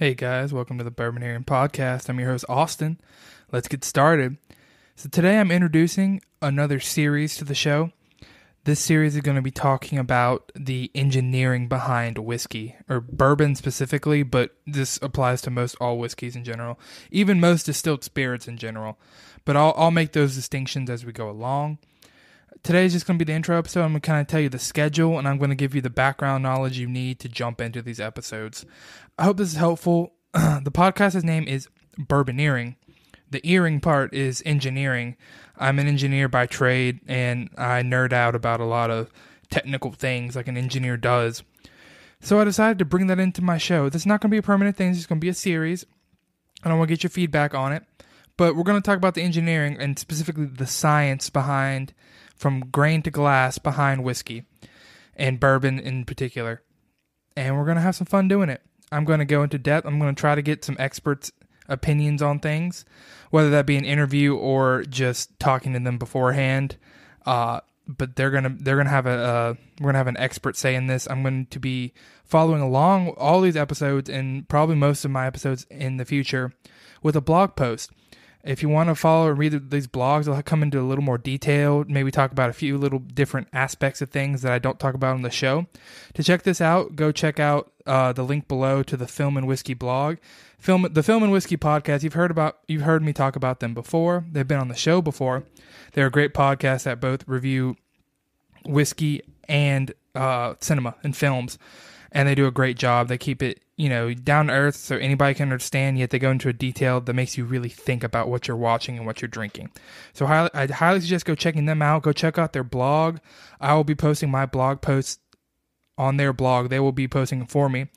Hey guys, welcome to the Bourboneering podcast. I'm your host Austin. Let's get started. So today I'm introducing another series to the show. This series is going to be talking about the engineering behind whiskey, or bourbon specifically, but this applies to most all whiskeys in general, even most distilled spirits in general. But I'll make those distinctions as we go along. Today is just going to be the intro episode. I'm going to kind of tell you the schedule, and I'm going to give you the background knowledge you need to jump into these episodes. I hope this is helpful. The podcast's name is Bourboneering. The earring part is engineering. I'm an engineer by trade, and I nerd out about a lot of technical things like an engineer does. So I decided to bring that into my show. This is not going to be a permanent thing. This is going to be a series, and I want to get your feedback on it. But we're going to talk about the engineering and specifically the science behind, from grain to glass, behind whiskey and bourbon in particular. And we're going to have some fun doing it. I'm going to go into depth. I'm going to try to get some experts' opinions on things, whether that be an interview or just talking to them beforehand. But they're gonna have we're gonna have an expert say in this. I'm going to be following along all these episodes and probably most of my episodes in the future with a blog post. If you want to follow or read these blogs, I'll come into a little more detail, maybe talk about a few little different aspects of things that I don't talk about on the show. To check this out, go check out the link below to the Film and Whiskey blog. The Film and Whiskey podcast, you've heard me talk about them before. They've been on the show before. They're a great podcast that both review whiskey and cinema and films, and they do a great job. They keep it, down to earth so anybody can understand, yet they go into a detail that makes you really think about what you're watching and what you're drinking. So I highly suggest go checking them out. Go check out their blog. I will be posting my blog posts on their blog. They will be posting them for me,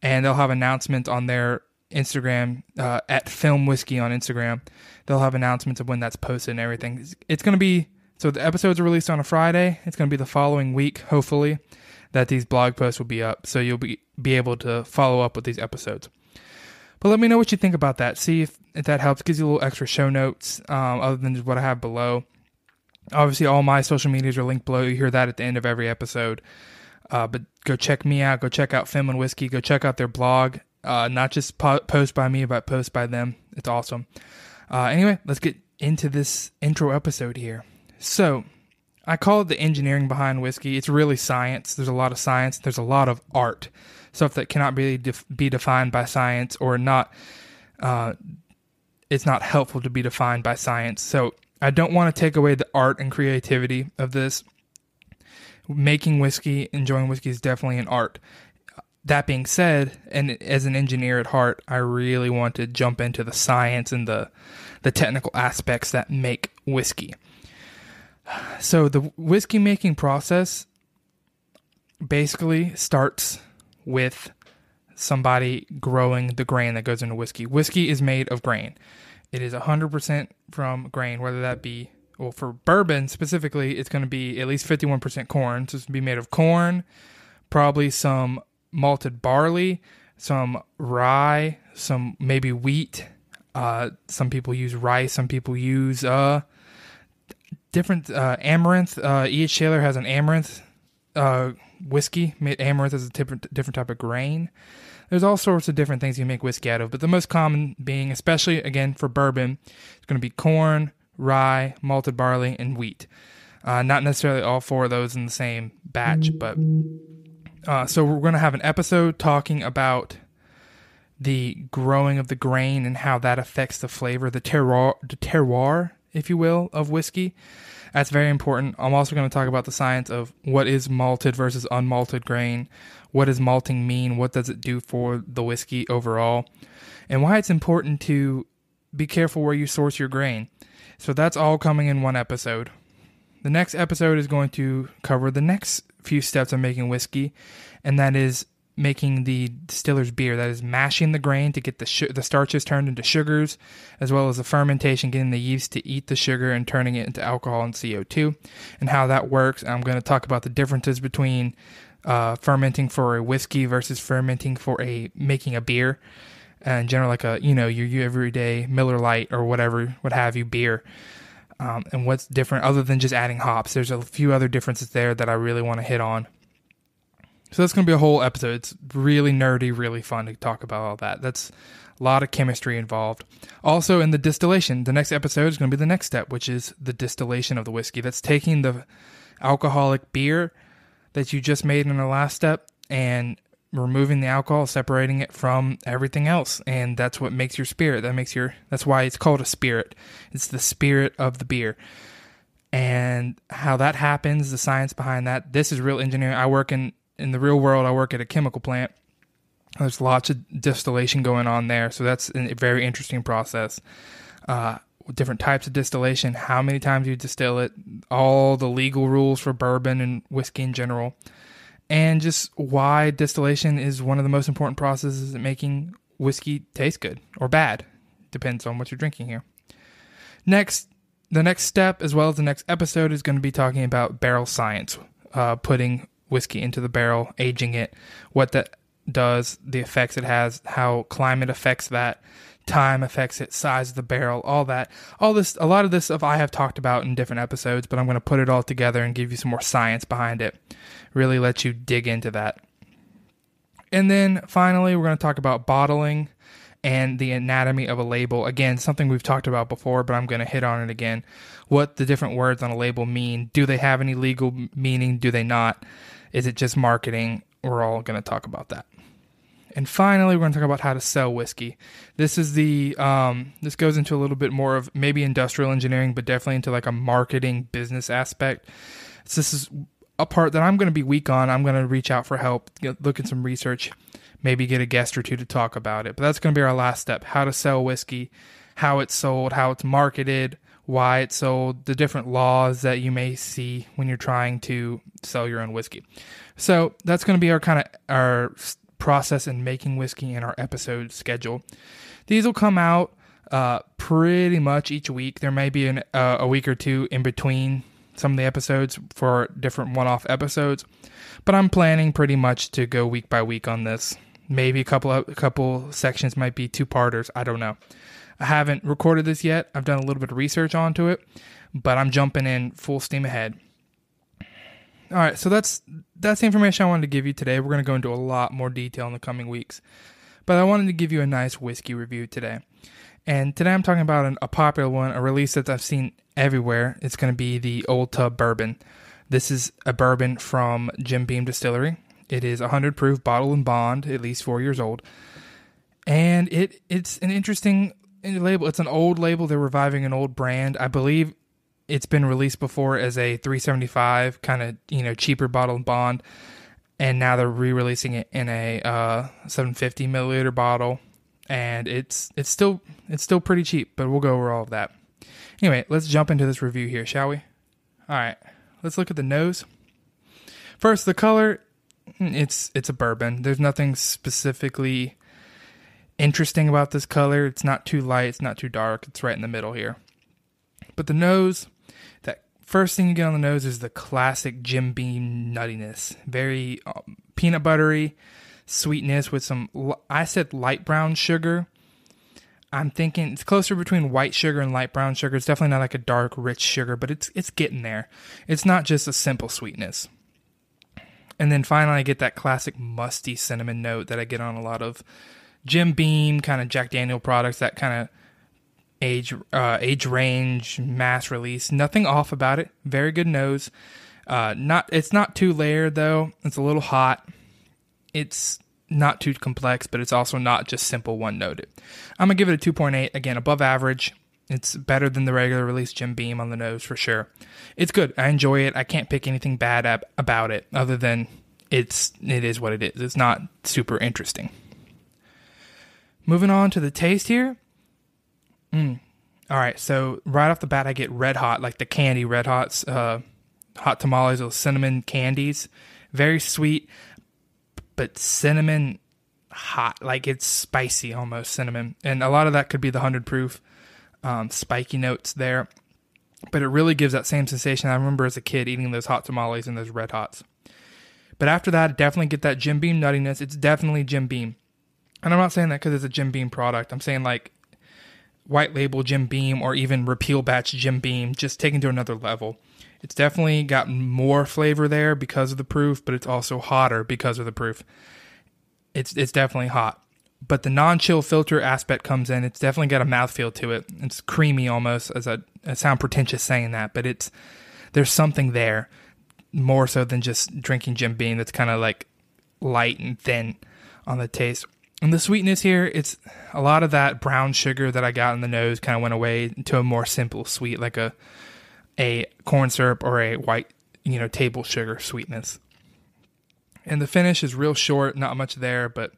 and they'll have announcements on their Instagram, at Film Whiskey on Instagram. They'll have announcements of when that's posted and everything. It's going to be, so the episodes are released on a Friday. It's going to be the following week, hopefully, that these blog posts will be up, so you'll be able to follow up with these episodes. But let me know what you think about that. See if that helps. Gives you a little extra show notes other than just what I have below. Obviously, all my social medias are linked below. You hear that at the end of every episode. But go check me out. Go check out Film and Whiskey. Go check out their blog. Not just post by me, but post by them. It's awesome. Anyway, let's get into this intro episode here. So, I call it the engineering behind whiskey. It's really science. There's a lot of science. There's a lot of art. Stuff that cannot really be defined by science, or not. It's not helpful to be defined by science. So I don't want to take away the art and creativity of this. Making whiskey, enjoying whiskey is definitely an art. That being said, and as an engineer at heart, I really want to jump into the science and the technical aspects that make whiskey. So the whiskey making process basically starts with somebody growing the grain that goes into whiskey. Whiskey is made of grain. It is 100% from grain, whether that be, well, for bourbon specifically, it's going to be at least 51% corn. So it's going to be made of corn, probably some malted barley, some rye, some maybe wheat. Some people use rice. Some people use different amaranth. E.H. Taylor has an amaranth whiskey. Amaranth is a different type of grain. There's all sorts of different things you make whiskey out of, but the most common being, especially again for bourbon, it's going to be corn, rye, malted barley, and wheat. Not necessarily all four of those in the same batch, but so we're going to have an episode talking about the growing of the grain and how that affects the flavor, the terroir, if you will, of whiskey. That's very important. I'm also going to talk about the science of what is malted versus unmalted grain. What does malting mean? What does it do for the whiskey overall? And why it's important to be careful where you source your grain. So that's all coming in one episode. The next episode is going to cover the next few steps of making whiskey, and that is making the distiller's beer. That is mashing the grain to get the starches turned into sugars, as well as the fermentation, getting the yeast to eat the sugar and turning it into alcohol and CO2, and how that works. I'm going to talk about the differences between fermenting for a whiskey versus fermenting for making a beer, and general like your everyday Miller Lite or whatever, what have you, beer. And what's different other than just adding hops. There's a few other differences there that I really want to hit on. So that's going to be a whole episode. It's really nerdy, really fun to talk about all that. That's a lot of chemistry involved. Also, in the distillation, the next episode is going to be the next step, which is the distillation of the whiskey. That's taking the alcoholic beer that you just made in the last step and removing the alcohol, separating it from everything else. And that's what makes your spirit. That's why it's called a spirit. It's the spirit of the beer. And how that happens, the science behind that. This is real engineering. I work in the real world. I work at a chemical plant. There's lots of distillation going on there. So that's a very interesting process. Different types of distillation, how many times you distill it, all the legal rules for bourbon and whiskey in general, and just why distillation is one of the most important processes in making whiskey taste good or bad. Depends on what you're drinking here. The next step, as well as the next episode, is going to be talking about barrel science, putting whiskey into the barrel, aging it, what that does, the effects it has, how climate affects that, time affects it, size of the barrel, all that. A lot of this stuff I have talked about in different episodes, but I'm going to put it all together and give you some more science behind it. Really let you dig into that. And then finally, we're going to talk about bottling and the anatomy of a label. Again, something we've talked about before, but I'm going to hit on it again. What the different words on a label mean. Do they have any legal meaning? Do they not? Is it just marketing? We're all going to talk about that. And finally, we're going to talk about how to sell whiskey. This is this goes into a little bit more of maybe industrial engineering, but definitely into like a marketing business aspect. So this is a part that I'm going to be weak on. I'm going to reach out for help, look at some research, maybe get a guest or two to talk about it. But that's going to be our last step: how to sell whiskey, how it's sold, how it's marketed, why it's sold, the different laws that you may see when you're trying to sell your own whiskey. So that's going to be our process in making whiskey and our episode schedule. These will come out pretty much each week. There may be a week or two in between some of the episodes for different one-off episodes, but I'm planning pretty much to go week by week on this. Maybe a couple sections might be two-parters. I don't know. I haven't recorded this yet. I've done a little bit of research onto it, but I'm jumping in full steam ahead. All right, so that's the information I wanted to give you today. We're going to go into a lot more detail in the coming weeks, but I wanted to give you a nice whiskey review today. And today I'm talking about a popular one, a release that I've seen everywhere. It's going to be the Old Tub Bourbon. This is a bourbon from Jim Beam Distillery. It is 100 proof, bottled and bond, at least 4 years old. And it's an interesting label. It's an old label. They're reviving an old brand. I believe it's been released before as a $3.75 kind of, cheaper bottle and bond, and now they're re-releasing it in a 750 milliliter bottle, and it's still pretty cheap, but we'll go over all of that. Anyway, let's jump into this review here, shall we? All right, let's look at the nose. First, the color. It's a bourbon. There's nothing specifically interesting about this color. It's not too light. It's not too dark. It's right in the middle here. But the nose. First thing you get on the nose is the classic Jim Beam nuttiness. Very peanut buttery sweetness with some, I said light brown sugar. I'm thinking it's closer between white sugar and light brown sugar. It's definitely not like a dark, rich sugar, but it's getting there. It's not just a simple sweetness. And then finally I get that classic musty cinnamon note that I get on a lot of Jim Beam, kind of Jack Daniel products, that kind of age range, mass release. Nothing off about it. Very good nose. It's not too layered though. It's a little hot. It's not too complex, but it's also not just simple one noted. I'm gonna give it a 2.8. Again, above average. It's better than the regular release Jim Beam on the nose for sure. It's good. I enjoy it. I can't pick anything bad about it other than it is what it is. It's not super interesting. Moving on to the taste here. All right, so right off the bat, I get Red Hot, like the candy Red Hots, hot tamales, those cinnamon candies. Very sweet, but cinnamon hot, like it's spicy almost, cinnamon. And a lot of that could be the 100 proof spiky notes there. But it really gives that same sensation. I remember as a kid eating those hot tamales and those Red Hots. But after that, definitely get that Jim Beam nuttiness. It's definitely Jim Beam. And I'm not saying that because it's a Jim Beam product. I'm saying like white label Jim Beam or even repeal batch Jim Beam, just taken to another level. It's definitely got more flavor there because of the proof, but it's also hotter because of the proof. It's definitely hot. But the non-chill filter aspect comes in. It's definitely got a mouthfeel to it. It's creamy almost. I sound pretentious saying that, but there's something there more so than just drinking Jim Beam that's kind of like light and thin on the taste. And the sweetness here, it's a lot of that brown sugar that I got in the nose kind of went away to a more simple sweet, like a corn syrup or a white, table sugar sweetness. And the finish is real short, not much there, but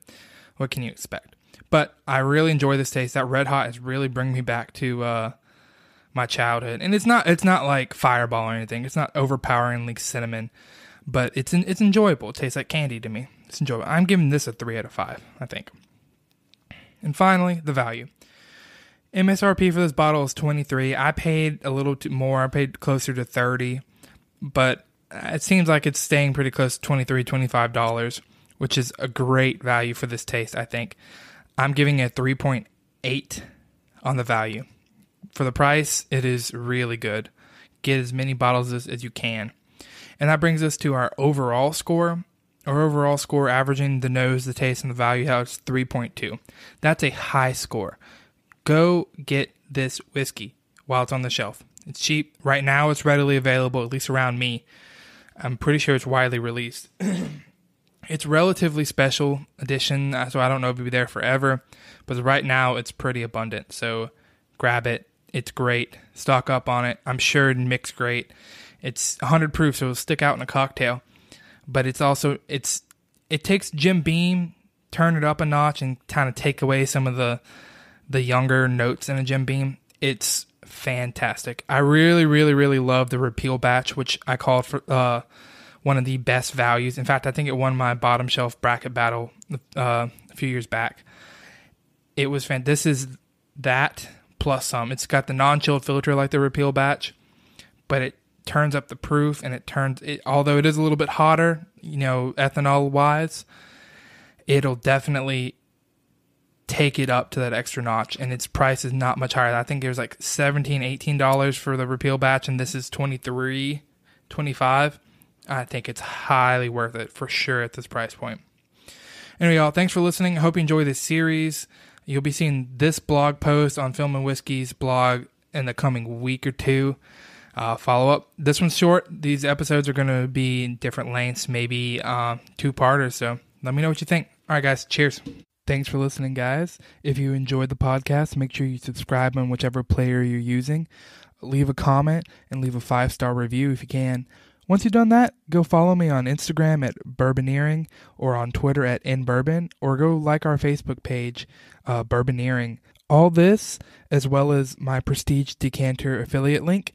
what can you expect? But I really enjoy this taste. That Red Hot is really bringing me back to my childhood. And it's not like Fireball or anything. It's not overpoweringly cinnamon, but it's enjoyable. It tastes like candy to me. It's enjoyable. I'm giving this a 3 out of 5, I think. And finally, the value. MSRP for this bottle is $23. I paid a little more. I paid closer to $30, but it seems like it's staying pretty close to $23, $25, which is a great value for this taste, I think. I'm giving it a 3.8 on the value. For the price, it is really good. Get as many bottles as you can. And that brings us to our overall score. Our overall score, averaging the nose, the taste, and the value, how it's 3.2. That's a high score. Go get this whiskey while it's on the shelf. It's cheap. Right now, it's readily available, at least around me. I'm pretty sure it's widely released. It's relatively special edition, so I don't know if it'll be there forever. But right now, it's pretty abundant. So grab it. It's great. Stock up on it. I'm sure it'd mix great. It's 100 proof, so it'll stick out in a cocktail. But it's also, it takes Jim Beam, turn it up a notch, and kind of take away some of the younger notes in a Jim Beam. It's fantastic. I really, really, really love the Repeal batch, which I called for one of the best values. In fact, I think it won my bottom shelf bracket battle a few years back. It was fantastic. This is that plus some. It's got the non-chilled filter like the Repeal batch, but it turns up the proof, and although it is a little bit hotter, ethanol wise, it'll definitely take it up to that extra notch, and its price is not much higher. I think there's like $17-$18 for the Repeal batch, and this is $23-$25. I think it's highly worth it for sure at this price point. Anyway, y'all, thanks for listening. I hope you enjoy this series. You'll be seeing this blog post on Film and Whiskey's blog in the coming week or two. Follow up. This one's short. These episodes are going to be in different lengths, maybe two-parters, so let me know what you think. All right, guys, cheers. Thanks for listening, guys. If you enjoyed the podcast, make sure you subscribe on whichever player you're using. Leave a comment and leave a 5-star review if you can. Once you've done that, go follow me on Instagram at Bourboneering or on Twitter at InBourbon, or go like our Facebook page, Bourboneering. All this, as well as my Prestige Decanter affiliate link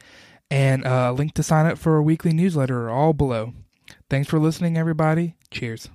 and a link to sign up for a weekly newsletter, are all below. Thanks for listening, everybody. Cheers.